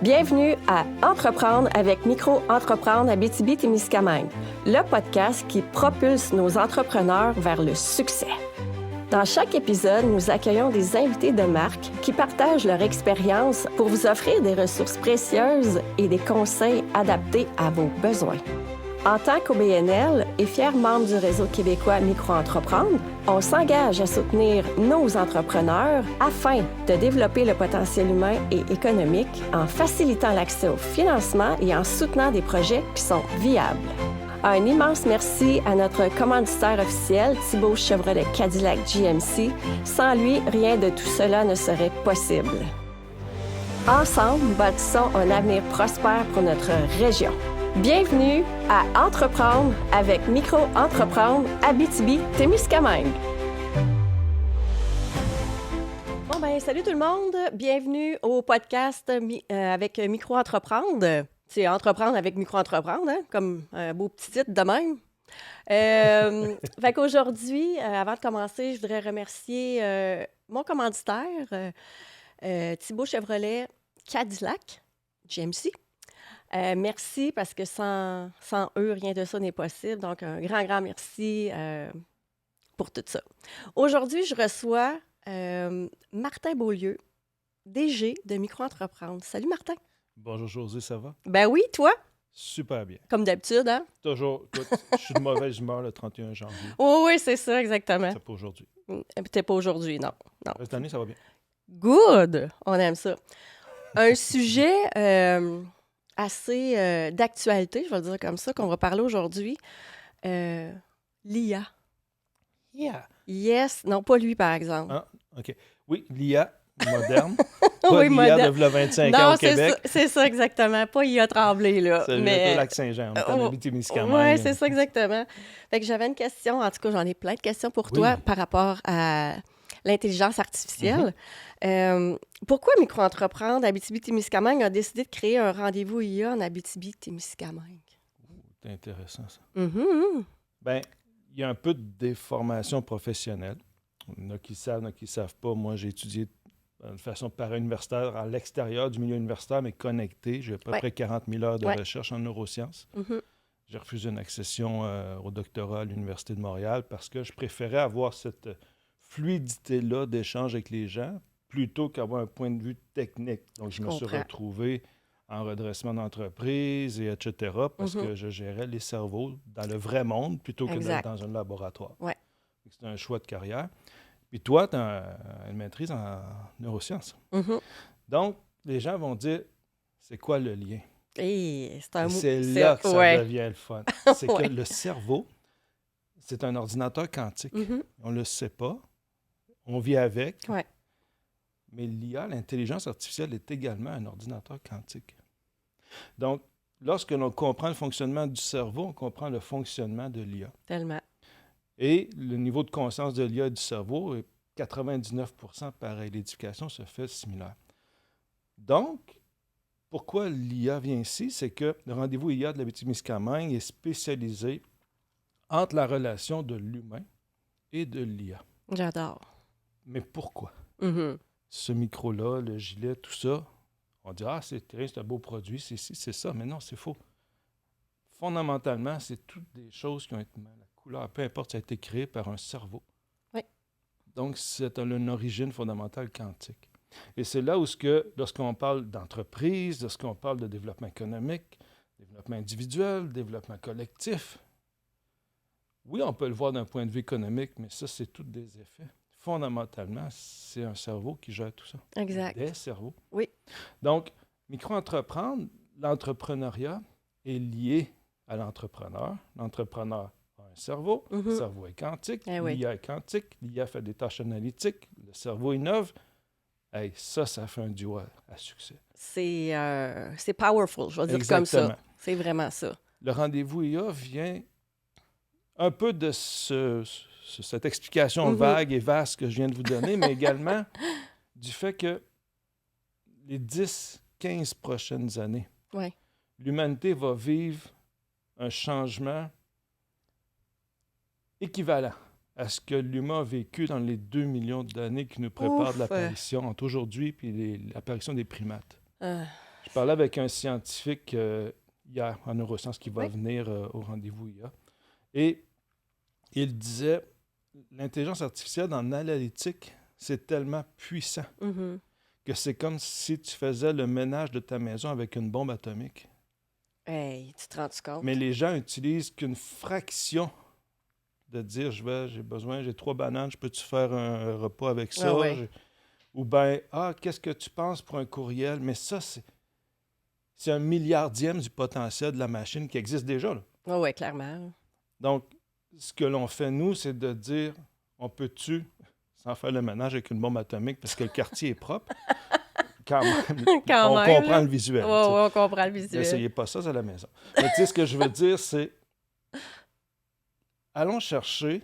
Bienvenue à Entreprendre avec Micro-Entreprendre Abitibi-Témiscamingue, le podcast qui propulse nos entrepreneurs vers le succès. Dans chaque épisode, nous accueillons des invités de marque qui partagent leur expérience pour vous offrir des ressources précieuses et des conseils adaptés à vos besoins. En tant qu'OBNL et fier membre du réseau québécois Micro-Entreprendre, on s'engage à soutenir nos entrepreneurs afin de développer le potentiel humain et économique en facilitant l'accès au financement et en soutenant des projets qui sont viables. Un immense merci à notre commanditaire officiel, Thibault Chevrolet Cadillac GMC. Sans lui, rien de tout cela ne serait possible. Ensemble, nous bâtissons un avenir prospère pour notre région. Bienvenue à Entreprendre avec Micro-Entreprendre Abitibi-Témiscamingue. Bon ben, salut tout le monde. Bienvenue au podcast avec Micro-Entreprendre. C'est Entreprendre avec Micro-Entreprendre, hein? Comme un beau petit titre de même. Fait qu'aujourd'hui, avant de commencer, je voudrais remercier mon commanditaire, Thibault Chevrolet Cadillac GMC. Merci parce que sans eux, rien de ça n'est possible. Donc, un grand merci pour tout ça. Aujourd'hui, je reçois Martin Beaulieu, DG de Micro-Entreprendre. Salut Martin. Bonjour José, ça va? Ben oui, toi? Super bien. Comme d'habitude, hein? Toujours. Écoute, je suis de mauvaise humeur le 31 janvier. Oui, c'est ça, exactement. C'est pas aujourd'hui. Peut-être pas aujourd'hui, non. Cette année, ça va bien. Good! On aime ça. Un sujet assez d'actualité, je vais le dire comme ça, qu'on va parler aujourd'hui. L'IA. Yeah. Yes. Non, pas lui, par exemple. Ah, OK. Oui, l'IA moderne. Oui, l'IA moderne. de 25 ans au Québec. C'est ça, exactement. Pas IA Tremblay, là. C'est le Lac-Saint-Jean, on est en Abitibi-Témiscamingue. Oui, c'est ça, exactement. Fait que j'avais une question, en tout cas, j'en ai plein de questions pour toi par rapport à l'intelligence artificielle. Pourquoi Micro-Entreprendre Abitibi-Témiscamingue a décidé de créer un rendez-vous IA en Abitibi-Témiscamingue? C'est intéressant, ça. Bien, il y a un peu de déformation professionnelle. Il y en a qui savent, il y en a qui ne savent pas. Moi, j'ai étudié de façon para-universitaire à l'extérieur du milieu universitaire, mais connecté. J'ai à peu près 40 000 heures de recherche en neurosciences. J'ai refusé une accession au doctorat à l'Université de Montréal parce que je préférais avoir cette fluidité-là d'échange avec les gens plutôt qu'avoir un point de vue technique. Donc, je me suis retrouvé en redressement d'entreprise, et etc., parce que je gérais les cerveaux dans le vrai monde plutôt que d'être dans un laboratoire. C'est un choix de carrière. Puis toi, tu as une maîtrise en neurosciences. Donc, les gens vont dire, c'est quoi le lien? C'est là que ça devient le fun. C'est que le cerveau, c'est un ordinateur quantique. On ne le sait pas. On vit avec. Mais l'IA, l'intelligence artificielle, est également un ordinateur quantique. Donc, lorsque l'on comprend le fonctionnement du cerveau, on comprend le fonctionnement de l'IA. Tellement. Et le niveau de conscience de l'IA et du cerveau est 99% pareil. L'édification se fait similaire. Donc, pourquoi l'IA vient ici? C'est que le rendez-vous IA de l'Abitibi-Témiscamingue est spécialisé entre la relation de l'humain et de l'IA. J'adore. Mais pourquoi? Ce micro-là, le gilet, tout ça, on dit « Ah, c'est un beau produit, c'est ci, c'est ça. » Mais non, c'est faux. Fondamentalement, c'est toutes des choses qui ont été... La couleur, peu importe, ça a été créé par un cerveau. Donc, c'est une origine fondamentale quantique. Et c'est là où, lorsqu'on parle d'entreprise, lorsqu'on parle de développement économique, développement individuel, développement collectif, oui, on peut le voir d'un point de vue économique, mais ça, c'est tous des effets. Fondamentalement, c'est un cerveau qui gère tout ça. Exact. Des cerveaux. Oui. Donc, micro-entreprendre, l'entrepreneuriat est lié à l'entrepreneur. L'entrepreneur a un cerveau, le cerveau est quantique, l'IA est quantique, l'IA fait des tâches analytiques, le cerveau innove. Hey, ça fait un duo à succès. C'est powerful, je vais dire comme ça. C'est vraiment ça. Le rendez-vous IA vient un peu de cette explication vague et vaste que je viens de vous donner, mais également du fait que les 10-15 prochaines années, l'humanité va vivre un changement équivalent à ce que l'humain a vécu dans les 2 millions d'années qui nous préparent de l'apparition entre aujourd'hui et l'apparition des primates. Je parlais avec un scientifique hier en neurosciences qui va Oui. venir au rendez-vous IA. Et il disait, l'intelligence artificielle en analytique, c'est tellement puissant Mhm. que c'est comme si tu faisais le ménage de ta maison avec une bombe atomique. Hey, tu te rends compte? Mais les gens utilisent qu'une fraction de dire, j'ai 3 bananes, je peux-tu faire un repas avec ça? Ah ouais. Ou bien, qu'est-ce que tu penses pour un courriel? Mais ça, c'est un milliardième du potentiel de la machine qui existe déjà, là. Ah ouais, clairement. Donc, ce que l'on fait, nous, c'est de dire, on peut-tu, sans faire le ménage avec une bombe atomique, parce que le quartier est propre, quand même, Quand on même, comprend là. le visuel. Ouais, tu sais. ouais, on comprend le visuel. N'essayez pas ça à la maison. Mais tu sais, ce que je veux dire, c'est, allons chercher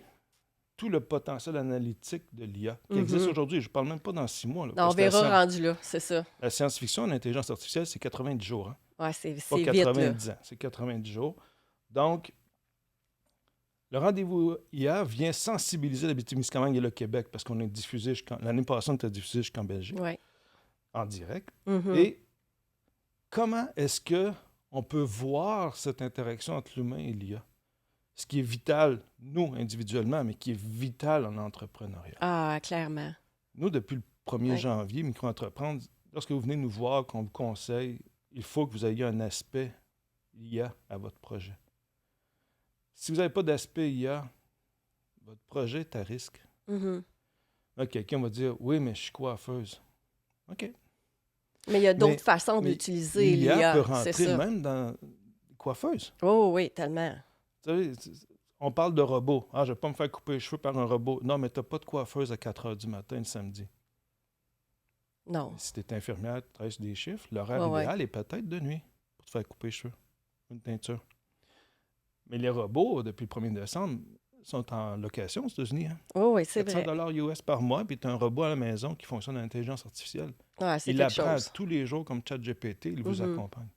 tout le potentiel analytique de l'IA qui existe Mhm. aujourd'hui. Je ne parle même pas dans 6 mois. Là, Non, on parce que verra rendu là, c'est ça. la science-fiction en intelligence artificielle, c'est 90 jours. Hein? Ouais, c'est Pas vite, là. 90 ans, c'est 90 jours. Donc, le rendez-vous IA vient sensibiliser l'Abitibi-Témiscamingue et le Québec parce qu'on est diffusé l'année passée, on était diffusé jusqu'en Belgique, Ouais. en direct. Mhm. Et comment est-ce qu'on peut voir cette interaction entre l'humain et l'IA? Ce qui est vital, nous, individuellement, mais qui est vital en entrepreneuriat. Ah, clairement. Nous, depuis le 1er Ouais. janvier, Micro-entreprendre, lorsque vous venez nous voir, qu'on vous conseille, il faut que vous ayez un aspect IA à votre projet. Si vous n'avez pas d'aspect IA, votre projet est à risque. Mhm. Là, quelqu'un va dire, oui, mais je suis coiffeuse. OK. Mais il y a d'autres Mais- façons mais d'utiliser l'IA peut l'IA, c'est rentrer ça. même dans coiffeuse. Oh oui, tellement. Vous savez, on parle de robots. Ah, je ne vais pas me faire couper les cheveux par un robot. Non, mais tu n'as pas de coiffeuse à 4 heures du matin le samedi. Non. Si tu es infirmière, tu travailles sur des chiffres, l'horaire Ouais, ouais. idéal est peut-être de nuit pour te faire couper les cheveux. Une teinture. Mais les robots, depuis le 1er décembre, sont en location aux États-Unis. Hein? Oh oui, c'est 400 vrai. $ US par mois, puis tu as un robot à la maison qui fonctionne en intelligence artificielle. Ouais, c'est Il quelque apprend chose. tous les jours comme ChatGPT, il vous Mhm. accompagne.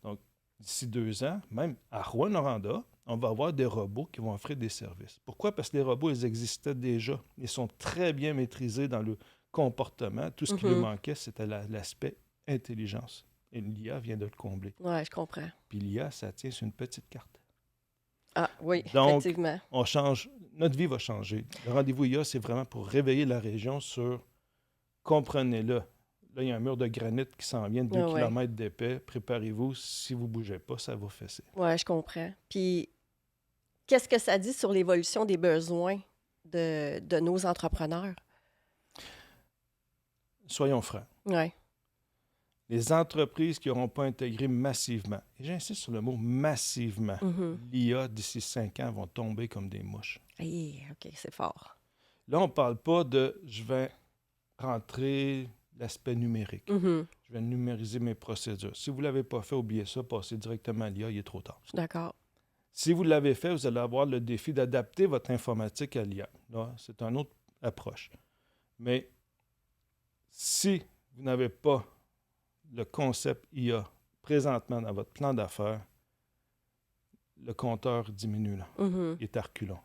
Donc, d'ici 2 ans, même à Rouyn-Noranda, on va avoir des robots qui vont offrir des services. Pourquoi? Parce que les robots, ils existaient déjà. Ils sont très bien maîtrisés dans le comportement. Tout ce qui lui Mhm. manquait, c'était l'aspect intelligence. Et l'IA vient de le combler. Ouais, je comprends. Puis l'IA, ça tient sur une petite carte. Ah oui, Donc, effectivement. on change, notre vie va changer. Le rendez-vous IA, c'est vraiment pour réveiller la région sur, comprenez-le, là, il y a un mur de granit qui s'en vient de 2 Ah ouais. km d'épais. Préparez-vous, si vous ne bougez pas, ça va fesser. Ouais, je comprends. Puis, qu'est-ce que ça dit sur l'évolution des besoins de nos entrepreneurs? Soyons francs. Ouais. Les entreprises qui n'auront pas intégré massivement, et j'insiste sur le mot massivement, Mhm. l'IA d'ici 5 ans vont tomber comme des mouches. Hey, OK, c'est fort. Là, on ne parle pas de je vais rentrer l'aspect numérique. Mhm. Je vais numériser mes procédures. Si vous ne l'avez pas fait, oubliez ça, passez directement à l'IA, il est trop tard. Je suis d'accord. Si vous l'avez fait, vous allez avoir le défi d'adapter votre informatique à l'IA. Là, c'est une autre approche. Mais si vous n'avez pas le concept IA présentement dans votre plan d'affaires, le compteur diminue, là. Mhm. Il est à reculons.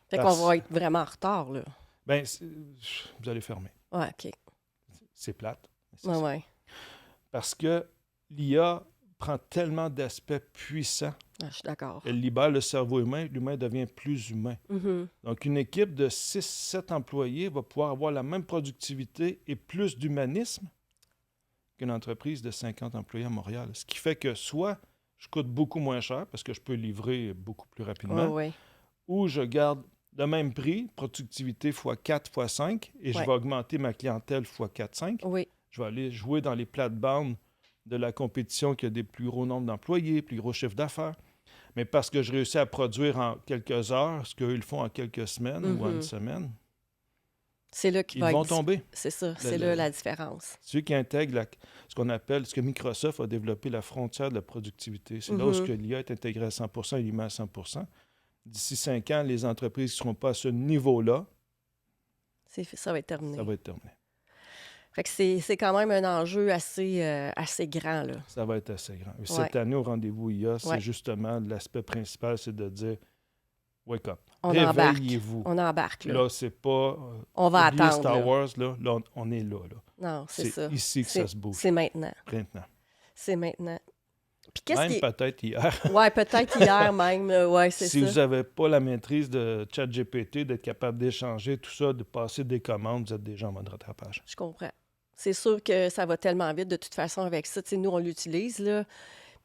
Fait qu'on va être vraiment en retard, là. Bien, vous allez fermer. Ouais, OK. C'est plate. Mais c'est Ouais, ça. ouais. Parce que l'IA prend tellement d'aspects puissants, Ah, je suis d'accord. elle libère le cerveau humain, l'humain devient plus humain. Mhm. Donc, une équipe de 6-7 employés va pouvoir avoir la même productivité et plus d'humanisme qu'une entreprise de 50 employés à Montréal. Ce qui fait que soit je coûte beaucoup moins cher parce que je peux livrer beaucoup plus rapidement, Ouais, ouais. ou je garde le même prix, productivité x4, x5, et je Ouais. vais augmenter ma clientèle x4-5. Oui. Je vais aller jouer dans les plates-bandes de la compétition qui a des plus gros nombres d'employés, plus gros chiffre d'affaires. Mais parce que je réussis à produire en quelques heures ce qu'eux ils font en quelques semaines ou en une semaine, C'est là qu'il ils va vont être... tomber. C'est ça, c'est là la différence. Ceux qui intègrent ce qu'on appelle, ce que Microsoft a développé, la frontière de la productivité. C'est là où l'IA est intégrée à 100%, et l'humain à 100%. D'ici 5 ans, les entreprises qui ne seront pas à ce niveau-là, Ça va être terminé. ça va être terminé. Fait que c'est quand même un enjeu assez grand, là. Ça va être assez grand. Et cette année, au rendez-vous IA, c'est Ouais. justement l'aspect principal, c'est de dire « Wake up! On embarque. Réveillez-vous! » On embarque, là. Là, c'est pas... On va oubliez attendre, Star là. Wars, là, on est là. Non, c'est ça. ici que ça se bouge, C'est maintenant. maintenant. C'est maintenant. Puis qu'est-ce Même qui... peut-être hier. Ouais, peut-être hier même. Ouais, c'est Si ça. vous n'avez pas la maîtrise de ChatGPT, d'être capable d'échanger tout ça, de passer des commandes, vous êtes déjà en mode rattrapage. Je comprends. C'est sûr que ça va tellement vite de toute façon avec ça. Tu sais, nous, on l'utilise, là.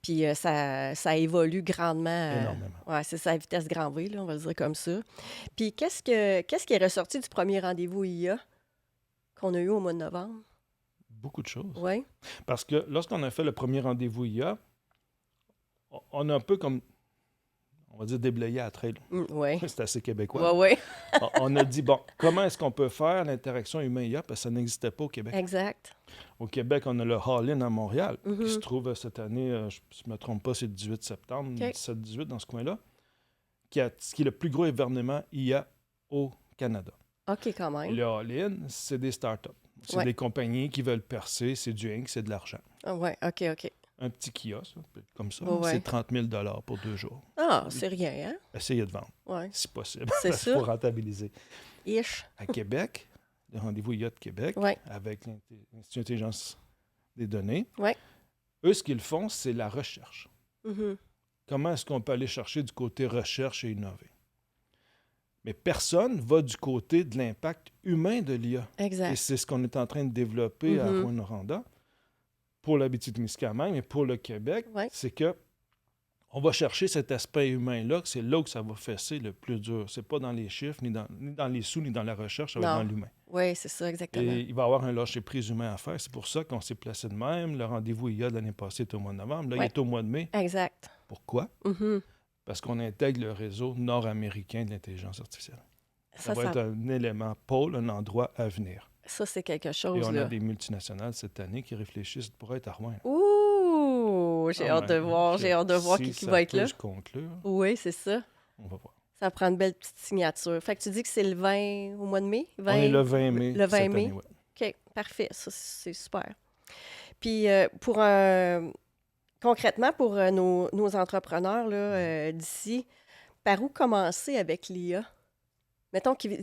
Puis ça évolue grandement. Énormément. Ouais, c'est ça, à vitesse grand V, là, on va le dire comme ça. Puis qu'est-ce qui est ressorti du premier rendez-vous IA qu'on a eu au mois de novembre? Beaucoup de choses. Oui. Parce que lorsqu'on a fait le premier rendez-vous IA, on a un peu comme, on va dire, déblayé à la traîne. Oui. C'est assez québécois. Oui, oui. On a dit, bon, comment est-ce qu'on peut faire l'interaction humain-IA? Parce que ça n'existait pas au Québec. Exact. Au Québec, on a le Hall-In à Montréal, Mhm. qui se trouve cette année, je ne me trompe pas, c'est le 18 septembre, OK. 17-18 dans ce coin-là, qui est le plus gros événement IA au Canada. OK, quand Et même. le All-In, c'est des startups. C'est Ouais. des compagnies qui veulent percer, c'est du Inc., c'est de l'argent. Ah, ouais, OK, OK. Un petit kiosque, comme ça, Ouais. c'est 30 000 pour 2 jours. Ah, c'est rien, hein? Essayez de vendre, Oui. si possible. C'est ça. Pour rentabiliser. Ish. À Québec, le rendez-vous IA de Québec, Ouais. avec l'Institut d'intelligence des données, Ouais. eux, ce qu'ils font, c'est la recherche. Mhm. Comment est-ce qu'on peut aller chercher du côté recherche et innover? Mais personne ne va du côté de l'impact humain de l'IA. Et Exact. c'est ce qu'on est en train de développer à Mhm. Rouyn-Noranda pour l'Abitibi-Témiscamingue et pour le Québec. Ouais. C'est que on va chercher cet aspect humain-là, que c'est là que ça va fesser le plus dur. C'est pas dans les chiffres, ni dans les sous, ni dans la recherche, ça va être Non. dans l'humain. Oui, c'est ça, exactement. Et il va y avoir un lâcher-prise humain à faire. C'est pour ça qu'on s'est placé de même. Le rendez-vous IA de l'année passée est au mois de novembre. Là, il Ouais. est au mois de mai. Exact. Pourquoi? Mhm. Parce qu'on intègre le réseau nord-américain de l'intelligence artificielle. Ça va Ça, être un élément pôle, un endroit à venir. ça, c'est quelque Et chose, on là. a des multinationales cette année qui réfléchissent pour être à Rouen. Ouh! J'ai hâte de voir. J'ai hâte de voir si qui ça va être peut là. se conclure, Oui, c'est ça. on va voir. Ça prend une belle petite signature. Fait que tu dis que c'est le 20 au mois de mai? 20... On est le 20 mai. Le 20 cette mai? année, ouais. OK, parfait. Ça, c'est super. Puis, concrètement, pour nos entrepreneurs là, d'ici, par où commencer avec l'IA? Mettons qu'il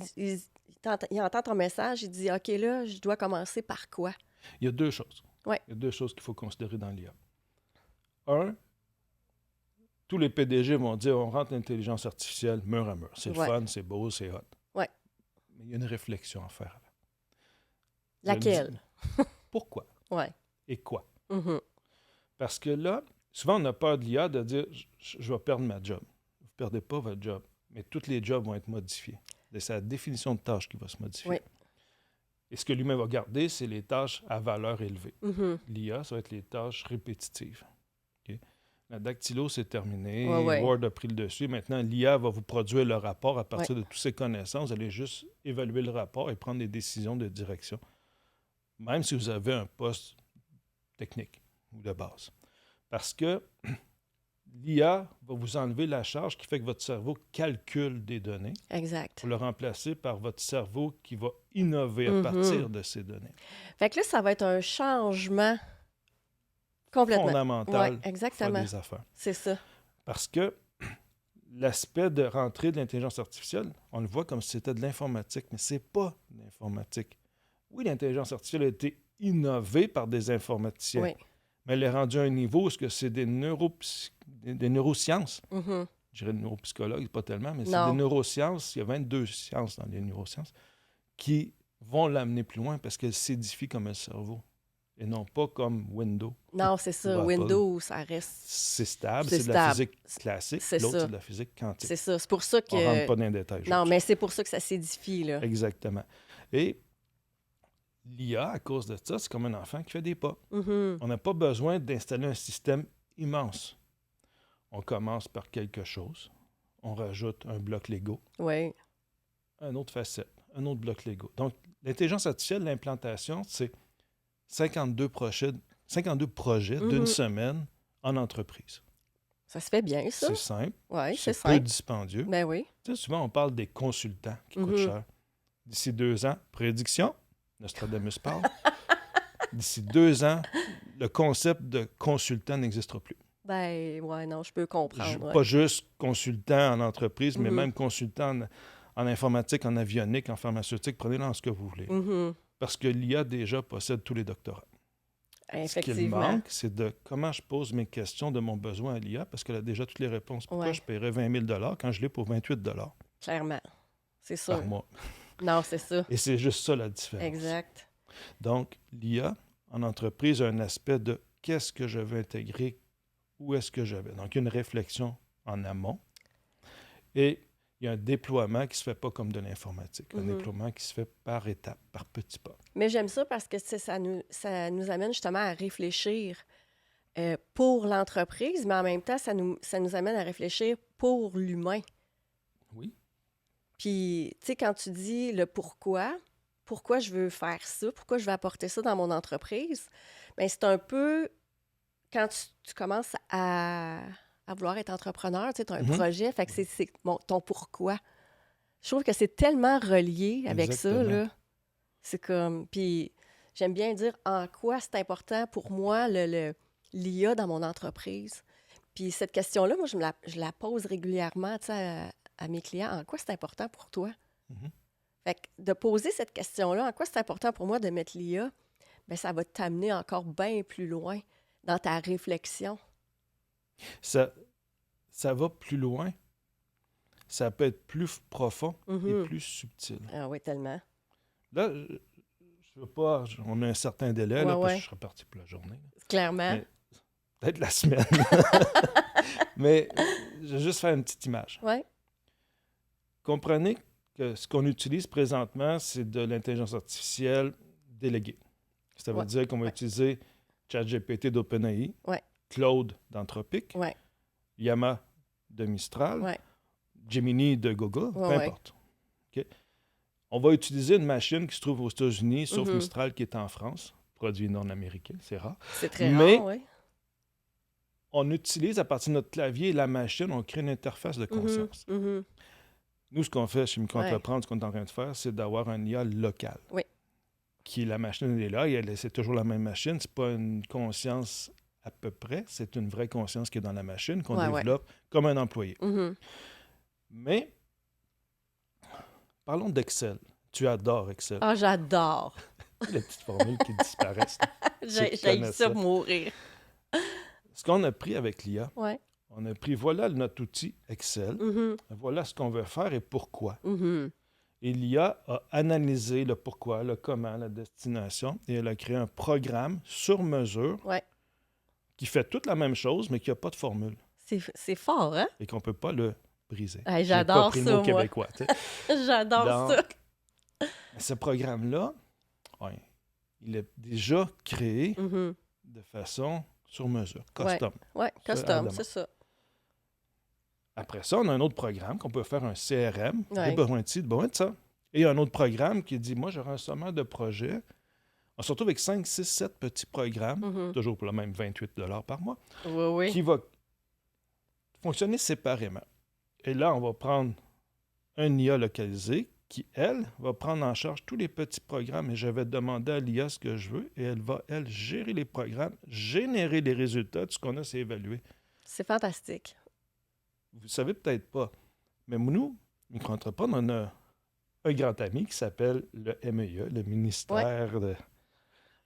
il entend ton message, il dit « OK, là, je dois commencer par quoi? Il y a deux choses. Ouais. Il y a deux choses qu'il faut considérer dans l'IA. Un, tous les PDG vont dire on rentre l'intelligence artificielle mur à mur. C'est le Ouais. fun, c'est beau, c'est hot. Ouais. Mais il y a une réflexion à faire avant. » Laquelle? Pourquoi Oui. et quoi? Mhm. Parce que là, souvent, on a peur de l'IA de dire je vais perdre ma job. Vous ne perdez pas votre job, mais tous les jobs vont être modifiés. C'est la définition de tâche qui va se modifier. Oui. Et ce que l'humain va garder, c'est les tâches à valeur élevée. Mhm. L'IA, ça va être les tâches répétitives. OK? La dactylo, c'est terminé. Ouais. Word a pris le dessus. Maintenant, l'IA va vous produire le rapport à partir de toutes ces connaissances. Vous allez juste évaluer le rapport et prendre des décisions de direction. Même si vous avez un poste technique ou de base. Parce que l'IA va vous enlever la charge qui fait que votre cerveau calcule des données Exact. pour le remplacer par votre cerveau qui va innover à partir de ces données. Fait que là, ça va être un changement complètement. Fondamental Oui, pour exactement. faire des affaires. C'est ça. Parce que l'aspect de rentrée de l'intelligence artificielle, on le voit comme si c'était de l'informatique, mais c'est pas de l'informatique. Oui, l'intelligence artificielle a été innovée par des informaticiens, Oui. mais elle est rendue à un niveau où c'est des neurosciences. Mhm. Je dirais neuropsychologue, pas tellement, mais c'est Non. des neurosciences. Il y a 22 sciences dans les neurosciences qui vont l'amener plus loin parce qu'elles s'édifient comme un cerveau et non pas comme Windows. Non, c'est ça. Ou Apple. Windows, ça reste... C'est stable, C'est c'est de la stable. physique classique. C'est L'autre, ça. c'est de la physique quantique. C'est ça. C'est pour ça que... On ne rentre pas dans les détails. Non, mais c'est pour ça que ça s'édifie, là. Exactement. Et l'IA, à cause de ça, c'est comme un enfant qui fait des pas. Mhm. On n'a pas besoin d'installer un système immense. On commence par quelque chose. On rajoute un bloc Lego, Oui. un autre facette, un autre bloc Lego. Donc, l'intelligence artificielle, l'implantation, c'est 52 projets d'une semaine en entreprise. Ça se fait bien, ça. C'est simple, Oui, c'est c'est peu simple. dispendieux. Ben oui. Tu sais, souvent, on parle des consultants qui coûtent Mhm. cher. D'ici 2 ans, prédiction, Nostradamus parle. D'ici 2 ans, le concept de consultant n'existera plus. Ben, ouais, non, je peux comprendre. Ouais. Pas juste consultant en entreprise, mais Mhm. même consultant en informatique, en avionique, en pharmaceutique, prenez-le en ce que vous voulez. Mhm. Parce que l'IA déjà possède tous les doctorats. Ce qu'il manque, c'est de comment je pose mes questions de mon besoin à l'IA, parce qu'elle a déjà toutes les réponses. Pourquoi je paierais 20 000 quand je l'ai pour 28 Clairement, c'est sûr. par mois? Non, c'est ça. Et c'est juste ça la différence. Exact. Donc, l'IA, en entreprise, a un aspect de qu'est-ce que je veux intégrer, où est-ce que je vais. Donc, il y a une réflexion en amont. Et il y a un déploiement qui ne se fait pas comme de l'informatique. Un déploiement qui se fait par étapes, par petits pas. Mais j'aime ça parce que ça nous amène justement à réfléchir pour l'entreprise, mais en même temps, ça nous amène à réfléchir pour l'humain. Oui. Puis, tu sais, quand tu dis le pourquoi je veux faire ça, pourquoi je veux apporter ça dans mon entreprise, bien, c'est un peu quand tu commences à vouloir être entrepreneur, tu sais, tu as un projet, fait que c'est ton pourquoi. Je trouve que c'est tellement relié avec ça, là. C'est comme... Puis j'aime bien dire en quoi c'est important pour moi l'IA dans mon entreprise. Puis cette question-là, moi, je la pose régulièrement, tu sais, à mes clients. En quoi c'est important pour toi? Fait que de poser cette question-là, en quoi c'est important pour moi de mettre l'IA, bien, ça va t'amener encore bien plus loin dans ta réflexion. Ça va plus loin. Ça peut être plus profond et plus subtil. Ah oui, tellement. Là, je veux pas... On a un certain délai, là, parce que je serais parti pour la journée. Là. Clairement. Mais, peut-être la semaine. Mais je vais juste faire une petite image. Oui. Comprenez que ce qu'on utilise présentement, c'est de l'intelligence artificielle déléguée. Ça veut dire qu'on va utiliser ChatGPT d'OpenAI, Claude d'Anthropic, Llama de Mistral, Gemini de Google, peu importe. Okay? On va utiliser une machine qui se trouve aux États-Unis, sauf Mistral qui est en France, produit nord-américain, c'est rare. C'est très rare, oui. On utilise à partir de notre clavier la machine, on crée une interface de conscience. Nous, ce qu'on fait chez Micro-entreprendre, ce qu'on est en train de faire, c'est d'avoir un IA local. Oui. Qui, la machine, elle est là, c'est toujours la même machine. C'est pas une conscience à peu près, c'est une vraie conscience qui est dans la machine, qu'on développe comme un employé. Mais, parlons d'Excel. Tu adores Excel. Ah, j'adore! Les petites formules qui disparaissent. J'ai ça pour mourir. Ce qu'on a pris avec l'IA, on a pris, voilà notre outil Excel, voilà ce qu'on veut faire et pourquoi. Et l'IA a analysé le pourquoi, le comment, la destination, et elle a créé un programme sur mesure qui fait toute la même chose, mais qui n'a pas de formule. C'est fort, hein? Et qu'on ne peut pas le briser. Hey, j'adore ça, le mot québécois. J'adore ça. Ce programme-là, il est déjà créé de façon sur mesure, custom. Oui, custom, c'est ça. Après ça, on a un autre programme qu'on peut faire un CRM, des besoins de ci, des besoins de ça. Et un autre programme qui dit, moi, j'aurai un sommaire de projet. On se retrouve avec 5, 6, 7 petits programmes, toujours pour le même 28 $ par mois, qui va fonctionner séparément. Et là, on va prendre un IA localisé qui, elle, va prendre en charge tous les petits programmes et je vais demander à l'IA ce que je veux et elle va, elle, gérer les programmes, générer les résultats. Tout ce qu'on a, c'est évaluer. C'est fantastique. Vous ne savez peut-être pas, mais nous, Micro-entrepreneurs, on a un grand ami qui s'appelle le MEIE, le ministère de...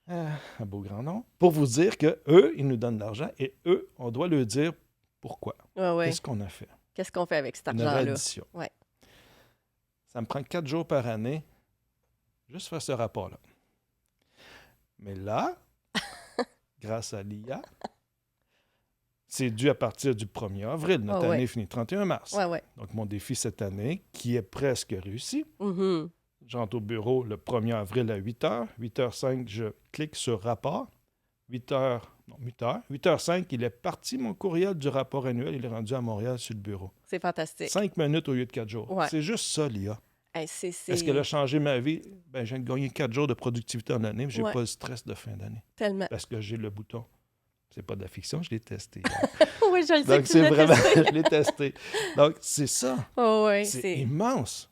un beau grand nom. Pour vous dire qu'eux, ils nous donnent de l'argent et eux, on doit leur dire pourquoi. Qu'est-ce qu'on a fait? Qu'est-ce qu'on fait avec cet argent-là? Une reddition. Ça me prend 4 jours par année juste faire ce rapport-là. Mais là, grâce à l'IA, c'est dû à partir du 1er avril. Notre année finit le 31 mars. Donc, mon défi cette année, qui est presque réussi, j'entre au bureau le 1er avril à 8 h. 8h05, je clique sur rapport. 8h05, il est parti, mon courriel du rapport annuel. Il est rendu à Montréal sur le bureau. C'est fantastique. 5 minutes au lieu de 4 jours. C'est juste ça, l'IA. Est-ce qu'elle a changé ma vie? Ben, je viens de gagner 4 jours de productivité en année, mais je n'ai pas le stress de fin d'année. Tellement. Parce que j'ai le bouton. C'est pas de la fiction, je l'ai testé. Oui, je le sais. Donc, c'est vraiment... je l'ai testé. Donc, c'est ça. C'est immense.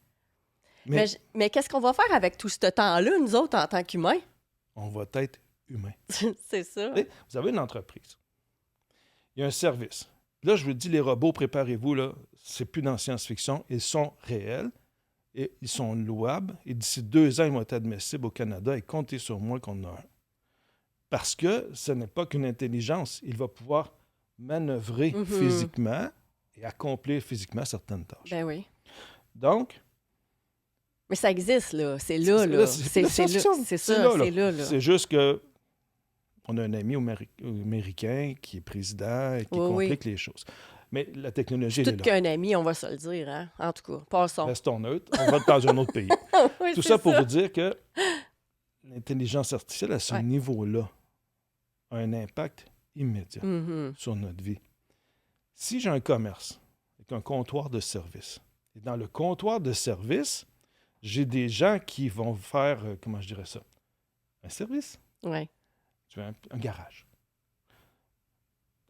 Mais qu'est-ce qu'on va faire avec tout ce temps-là, nous autres, en tant qu'humains? On va être humains. C'est ça. Vous avez une entreprise. Il y a un service. Là, je vous dis, les robots, préparez-vous, là, c'est plus dans la science-fiction. Ils sont réels et ils sont louables. Et d'ici 2 ans, ils vont être admissibles au Canada et comptez sur moi qu'on en a un. Parce que ce n'est pas qu'une intelligence. Il va pouvoir manœuvrer physiquement et accomplir physiquement certaines tâches. Ben oui. Donc... Mais ça existe, là. C'est là, là. C'est ça, c'est là. C'est juste que on a un ami américain qui est président et qui complique les choses. Mais la technologie, elle est là. Tout qu'un ami, on va se le dire, hein? En tout cas, passons. Restons neutres. On va dans un autre pays. Oui, tout ça pour vous dire que l'intelligence artificielle, à ce niveau-là, a un impact immédiat sur notre vie. Si j'ai un commerce avec un comptoir de service, et dans le comptoir de service, j'ai des gens qui vont faire, comment je dirais ça, un service. Oui. Tu as un garage.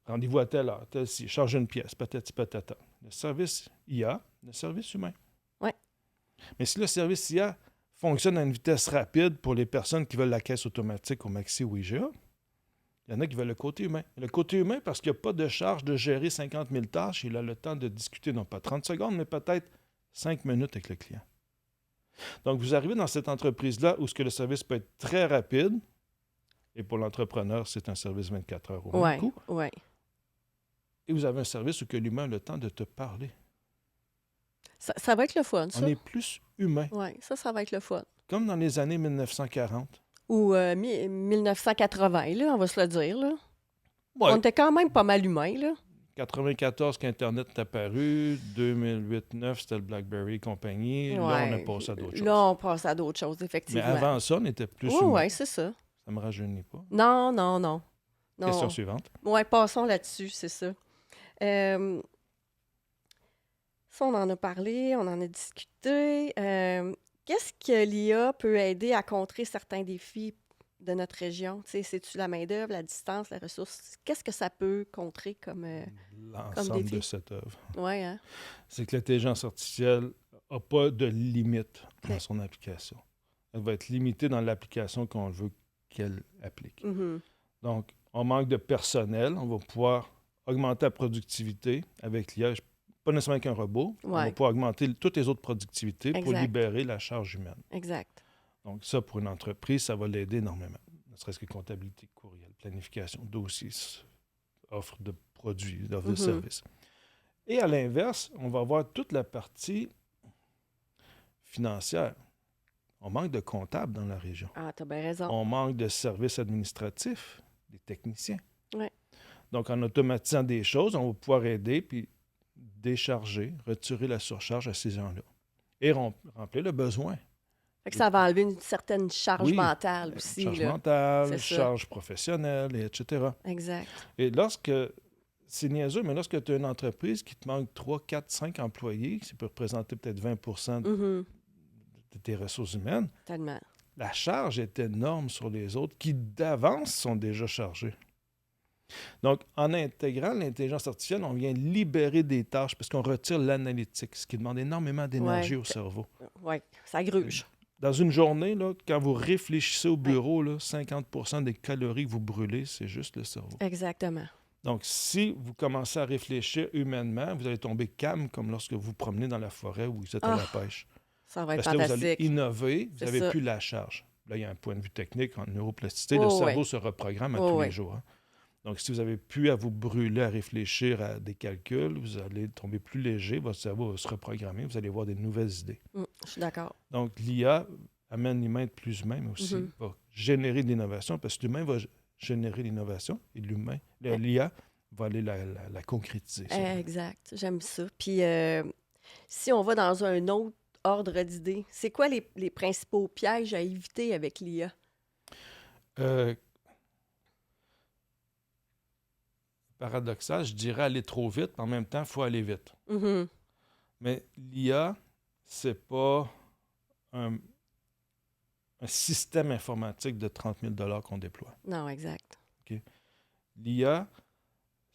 Rendez-vous à telle heure, charge une pièce, patati patata. Le service IA, le service humain. Oui. Mais si le service IA fonctionne à une vitesse rapide pour les personnes qui veulent la caisse automatique au Maxi ou IGA, il y en a qui veulent le côté humain. Le côté humain, parce qu'il n'y a pas de charge de gérer 50 000 tâches, il a le temps de discuter, non pas 30 secondes, mais peut-être 5 minutes avec le client. Donc, vous arrivez dans cette entreprise-là où le service peut être très rapide, et pour l'entrepreneur, c'est un service 24 heures au même coup. Oui. Et vous avez un service où que l'humain a le temps de te parler. Ça va être le fun, ça. On est plus humain. Oui, ça va être le fun. Comme dans les années 1940. Ou 1980, là, on va se le dire, là. Ouais. On était quand même pas mal humains, là. 94 qu'Internet est apparu, 2008-9, c'était le BlackBerry et compagnie. Là, on a passé à d'autres choses. Là, on passe à d'autres choses, effectivement. Mais avant ça, on était plus humains. Oui, c'est ça. Ça me rajeunit pas. Non. Question suivante. Oui, passons là-dessus, c'est ça. Ça, on en a parlé, on en a discuté. Qu'est-ce que l'IA peut aider à contrer certains défis de notre région? C'est-tu la main-d'œuvre, la distance, la ressource? Qu'est-ce que ça peut contrer comme l'ensemble défi? de cette œuvre. Oui, hein? C'est que l'intelligence artificielle n'a pas de limite dans son application. Elle va être limitée dans l'application qu'on veut qu'elle applique. Donc, on manque de personnel. On va pouvoir augmenter la productivité avec l'IA. Pas nécessairement avec un robot. On va pouvoir augmenter toutes les autres productivités pour libérer la charge humaine. Exact. Donc, ça, pour une entreprise, ça va l'aider énormément. Ne serait-ce que comptabilité, courriel, planification, dossiers, offre de produits, offre de services. Et à l'inverse, on va avoir toute la partie financière. On manque de comptables dans la région. Ah, t'as bien raison. On manque de services administratifs, des techniciens. Oui. Donc, en automatisant des choses, on va pouvoir aider puis décharger, retirer la surcharge à ces gens-là et remplir le besoin. Fait que ça va enlever une certaine charge mentale aussi. Charge là. mentale, charge professionnelle, etc. Exact. Et c'est niaiseux, mais lorsque tu as une entreprise qui te manque 3, 4, 5 employés, qui peut représenter peut-être 20 de tes ressources humaines, Tellement. La charge est énorme sur les autres qui, d'avance, sont déjà chargés. Donc, en intégrant l'intelligence artificielle, on vient libérer des tâches parce qu'on retire l'analytique, ce qui demande énormément d'énergie au cerveau. Oui, ça gruge. Dans une journée, là, quand vous réfléchissez au bureau, là, 50 des calories que vous brûlez, c'est juste le cerveau. Exactement. Donc, si vous commencez à réfléchir humainement, vous allez tomber calme comme lorsque vous promenez dans la forêt ou vous êtes à la pêche. Ça va être parce que fantastique. vous allez innover, vous n'avez plus la charge. Là, il y a un point de vue technique en neuroplasticité. Le cerveau se reprogramme à tous les jours. Hein. Donc, si vous n'avez plus à vous brûler, à réfléchir à des calculs, vous allez tomber plus léger, votre cerveau va se reprogrammer, vous allez avoir des nouvelles idées. Je suis d'accord. Donc, l'IA amène l'humain à être plus humain, mais aussi va générer de l'innovation, parce que l'humain va générer l'innovation et l'IA va aller la concrétiser. Exact, j'aime ça. Puis, si on va dans un autre ordre d'idées, c'est quoi les principaux pièges à éviter avec l'IA? Paradoxal, je dirais aller trop vite, mais en même temps, il faut aller vite. Mais l'IA, c'est pas un système informatique de 30 000 qu'on déploie. Non, exact. Okay? L'IA,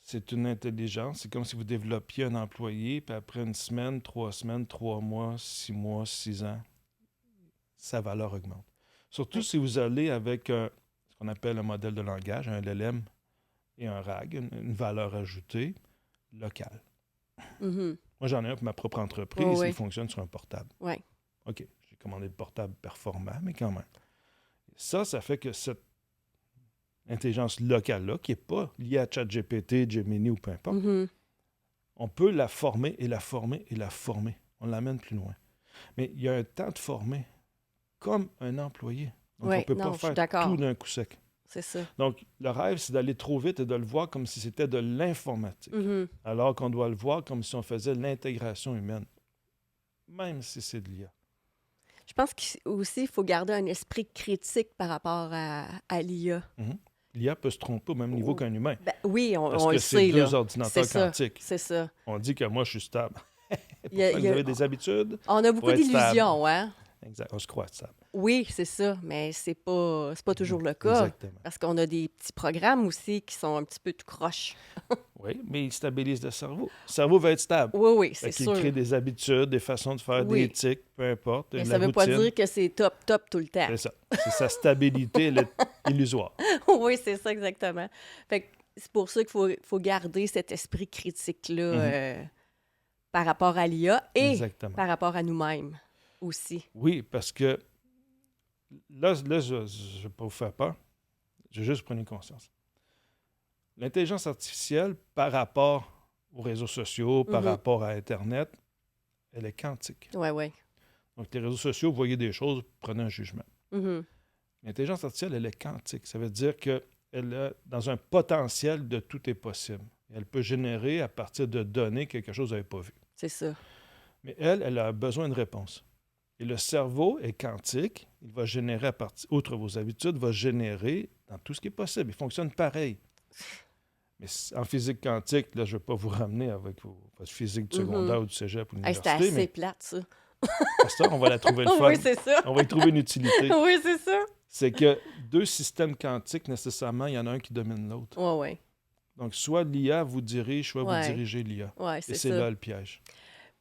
c'est une intelligence. C'est comme si vous développiez un employé, puis après une semaine, 3 semaines, 3 mois, 6 mois, 6 ans, sa valeur augmente. Surtout si vous allez avec ce qu'on appelle un modèle de langage, un LLM, et un RAG, une valeur ajoutée locale. Moi, j'en ai un pour ma propre entreprise. Il fonctionne sur un portable. Oui. OK, j'ai commandé le portable performant, mais quand même. Ça fait que intelligence locale-là, qui n'est pas liée à ChatGPT, Gemini ou peu importe, Mhm. on peut la former et la former et la former. On l'amène plus loin. Mais il y a un temps de former comme un employé. Donc, on ne Oui, peut non, pas je suis faire d'accord. tout d'un coup sec. C'est ça. Donc, le rêve, c'est d'aller trop vite et de le voir comme si c'était de l'informatique, Mhm. alors qu'on doit le voir comme si on faisait l'intégration humaine, même si c'est de l'IA. Je pense qu'aussi, il faut garder un esprit critique par rapport à l'IA. Mhm. L'IA peut se tromper au même niveau Oh, qu'un humain, ben, oui, parce on que le c'est sait, deux là. C'est ordinateurs ça, quantiques. c'est ça. On dit que moi, je suis stable. Il y a- Pourtant, il y vous a- avez des habitudes on a pour beaucoup être stable. d'illusions, hein? Exact. On se croit stable. Oui, c'est ça, mais c'est pas toujours le cas. Exactement. Parce qu'on a des petits programmes aussi qui sont un petit peu tout croche. Oui, mais il stabilise le cerveau. Le cerveau va être stable. Oui, oui, Fait c'est qu'il sûr. crée des habitudes, des façons de faire, des Oui, tics, peu importe, mais de ça la veut pas routine. dire que c'est top, top tout le temps. C'est ça. C'est sa stabilité, elle est illusoire. Oui, c'est ça exactement. Fait que c'est pour ça qu'il faut garder cet esprit critique-là Mhm. par rapport à l'IA et Exactement. par rapport à nous-mêmes aussi. Oui, parce que là je ne vais pas vous faire peur. Je veux juste prendre conscience. L'intelligence artificielle, par rapport aux réseaux sociaux, par Mhm. rapport à Internet, elle est quantique. Oui, oui. Donc, les réseaux sociaux, vous voyez des choses, prenez un jugement. Mhm. L'intelligence artificielle, elle est quantique. Ça veut dire qu'elle est dans un potentiel de tout est possible. Elle peut générer à partir de données quelque chose que vous n'avez pas vu. C'est ça. Mais elle a besoin de réponse. Et le cerveau est quantique. Il va générer, outre vos habitudes, va générer dans tout ce qui est possible. Il fonctionne pareil. Mais en physique quantique, là, je ne vais pas vous ramener avec votre physique du secondaire ou du cégep ou de Hey, c'était l'université, assez mais plate, ça. à ce temps, on va la trouver le fun. Oui, c'est ça. On va y trouver une utilité. Oui, c'est ça. C'est que deux systèmes quantiques, nécessairement, il y en a un qui domine l'autre. Oui, oui. Donc, soit l'IA vous dirige, soit vous Ouais. dirigez l'IA. Oui, Et c'est c'est ça. là le piège.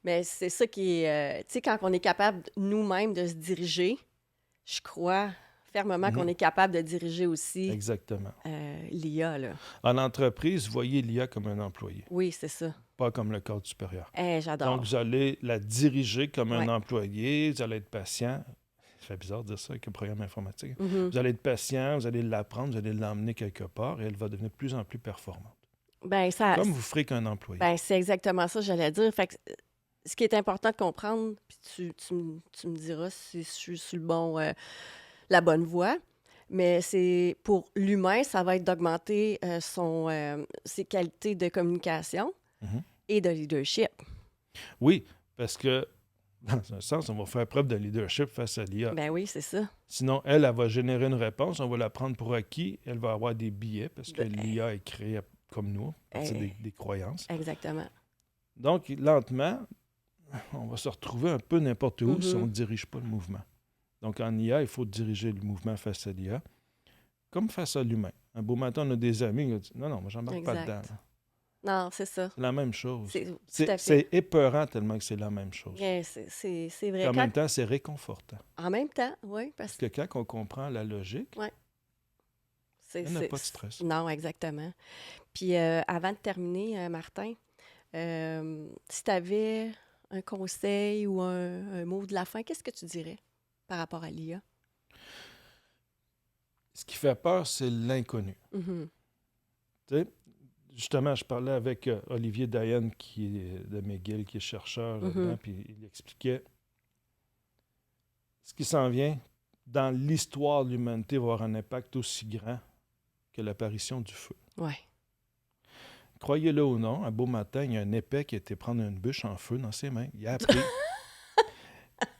Mais c'est ça qui est... tu sais, quand on est capable nous-mêmes de se diriger, je crois fermement qu'on est capable de diriger aussi Exactement. l'IA, là. En entreprise, voyez l'IA comme un employé, Oui, c'est ça. pas comme le cadre supérieur. J'adore. Donc, vous allez la diriger comme un Ouais. employé, vous allez être patient. Ça fait bizarre de dire ça avec un programme informatique. Mhm. Vous allez être patient, vous allez l'apprendre, vous allez l'emmener quelque part et elle va devenir de plus en plus performante. Ben, ça... Comme vous ferez qu'un employé. Ben, c'est exactement ça, j'allais dire. Fait que, ce qui est important de comprendre, puis tu me diras si je suis sur la bonne voie, mais c'est pour l'humain, ça va être d'augmenter ses qualités de communication Mhm. et de leadership. Oui, parce que, dans un sens, on va faire preuve de leadership face à l'IA. Ben oui, c'est ça. Sinon, elle va générer une réponse, on va la prendre pour acquis, elle va avoir des billets, parce que l'IA est créée comme nous, à partir des croyances. Exactement. Donc, lentement, on va se retrouver un peu n'importe où si on ne dirige pas le mouvement. Donc, en IA, il faut diriger le mouvement face à l'IA, comme face à l'humain. Un beau matin, on a des amis qui ont dit « Non, moi, j'embarque pas dedans. » Non, c'est ça. C'est la même chose. Tout à fait. C'est épeurant tellement que c'est la même chose. Yeah, c'est vrai. Et en même temps, c'est réconfortant. En même temps, oui. Parce que quand on comprend la logique, il n'y a pas de stress. Non, exactement. Puis avant de terminer, Martin, si tu avais un conseil ou un mot de la fin, qu'est-ce que tu dirais par rapport à l'IA? Ce qui fait peur, c'est l'inconnu. Mm-hmm. Tu sais, justement, je parlais avec Olivier Dayan, qui est de McGill, qui est chercheur là-dedans, puis il expliquait ce qui s'en vient dans l'histoire de l'humanité va avoir un impact aussi grand que l'apparition du feu. Oui. Croyez-le ou non, un beau matin, il y a un épais qui a été prendre une bûche en feu dans ses mains. Il a appris.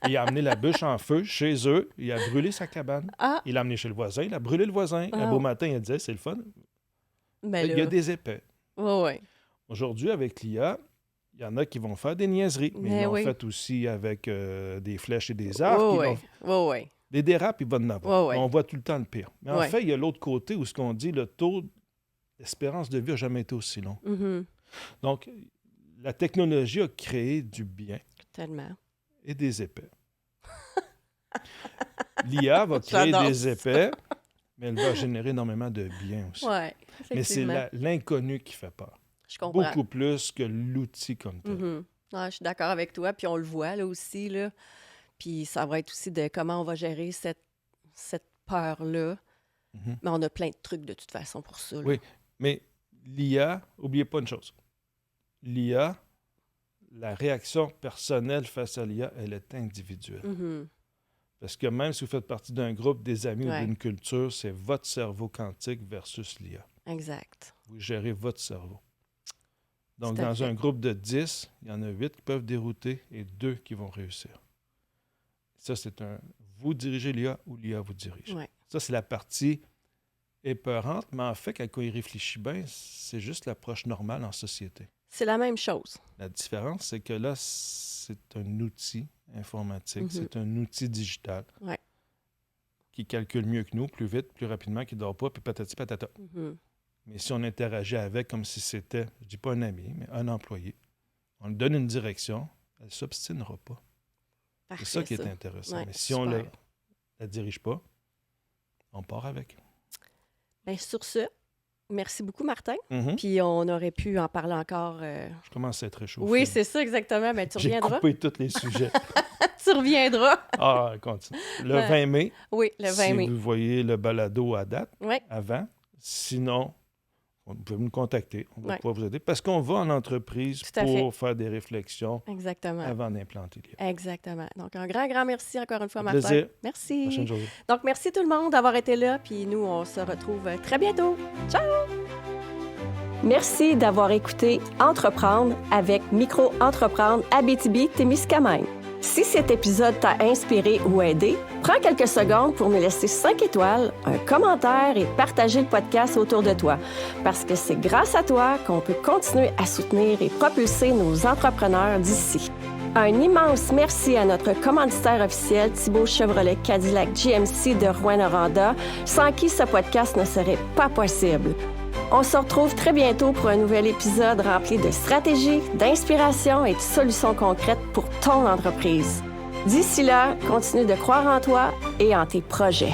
Il a amené la bûche en feu chez eux. Il a brûlé sa cabane. Ah! Il l'a amené chez le voisin. Il a brûlé le voisin. Un beau matin, il a dit « C'est le fun. » Mais Il y a des épais. Oui. Aujourd'hui, avec l'IA, il y en a qui vont faire des niaiseries. Mais ils l'ont oui. fait aussi avec des flèches et des arcs. Oui. Des dérapes, il va en avoir. Oui. On voit tout le temps le pire. Mais en Oui. fait, il y a l'autre côté où ce qu'on dit, le taux d'espérance de vie n'a jamais été aussi long. Mm-hmm. Donc, la technologie a créé du bien Tellement. et des épais. L'IA va créer des épais, mais elle va générer énormément de bien aussi. Oui, mais c'est effectivement. l'inconnu qui fait peur. Je comprends. Beaucoup plus que l'outil comme tel. Mm-hmm. Ouais, je suis d'accord avec toi, puis on le voit là aussi, là. Puis ça va être aussi de comment on va gérer cette peur-là Mais on a plein de trucs de toute façon pour ça. Là. Oui, mais l'IA, n'oubliez pas une chose. L'IA, la réaction personnelle face à l'IA, elle est individuelle. Mm-hmm. Parce que même si vous faites partie d'un groupe, des amis Ouais. ou d'une culture, c'est votre cerveau quantique versus l'IA. Exact. Vous gérez votre cerveau. Donc, Tout à dans fait. un groupe de 10, il y en a 8 qui peuvent dérouter et 2 qui vont réussir. Ça, c'est un... Vous dirigez l'IA ou l'IA vous dirige. Ouais. Ça, c'est la partie épeurante, mais en fait, quand on y réfléchit bien, c'est juste l'approche normale en société. C'est la même chose. La différence, c'est que là, c'est un outil informatique, c'est un outil digital Ouais. qui calcule mieux que nous, plus vite, plus rapidement, qui ne dort pas, puis patati patata. Mm-hmm. Mais si on interagit avec comme si c'était, je ne dis pas un ami, mais un employé, on lui donne une direction, elle ne s'obstinera pas. Parfait, C'est ça qui est intéressant. Ouais, mais si on ne super. la dirige pas, on part avec. Bien, sur ce, merci beaucoup, Martin. Mhm. Puis on aurait pu en parler encore. Je commence à être réchauffé. Oui, c'est ça, exactement. Mais tu J'ai reviendras. coupé tous les sujets. Tu reviendras. Ah, continue. Le Ouais. 20 mai, Oui, le 20 mai. si vous voyez le balado à date, Oui, avant. Sinon, vous pouvez nous contacter. On va Ouais. pouvoir vous aider. Parce qu'on va en entreprise Tout à pour faire des réflexions exactement. avant d'implanter l'IA. Exactement. Donc, un grand merci encore une fois, Un Martin. plaisir. Merci. Prochaine journée. Donc, merci tout le monde d'avoir été là. Puis nous, on se retrouve très bientôt. Ciao! Merci d'avoir écouté Entreprendre avec Micro-entreprendre Abitibi-Témiscamingue. Si cet épisode t'a inspiré ou aidé, prends quelques secondes pour me laisser 5 étoiles, un commentaire et partager le podcast autour de toi. Parce que c'est grâce à toi qu'on peut continuer à soutenir et propulser nos entrepreneurs d'ici. Un immense merci à notre commanditaire officiel Thibaut Chevrolet Cadillac GMC de Rouyn-Noranda, sans qui ce podcast ne serait pas possible. On se retrouve très bientôt pour un nouvel épisode rempli de stratégies, d'inspiration et de solutions concrètes pour ton entreprise. D'ici là, continue de croire en toi et en tes projets.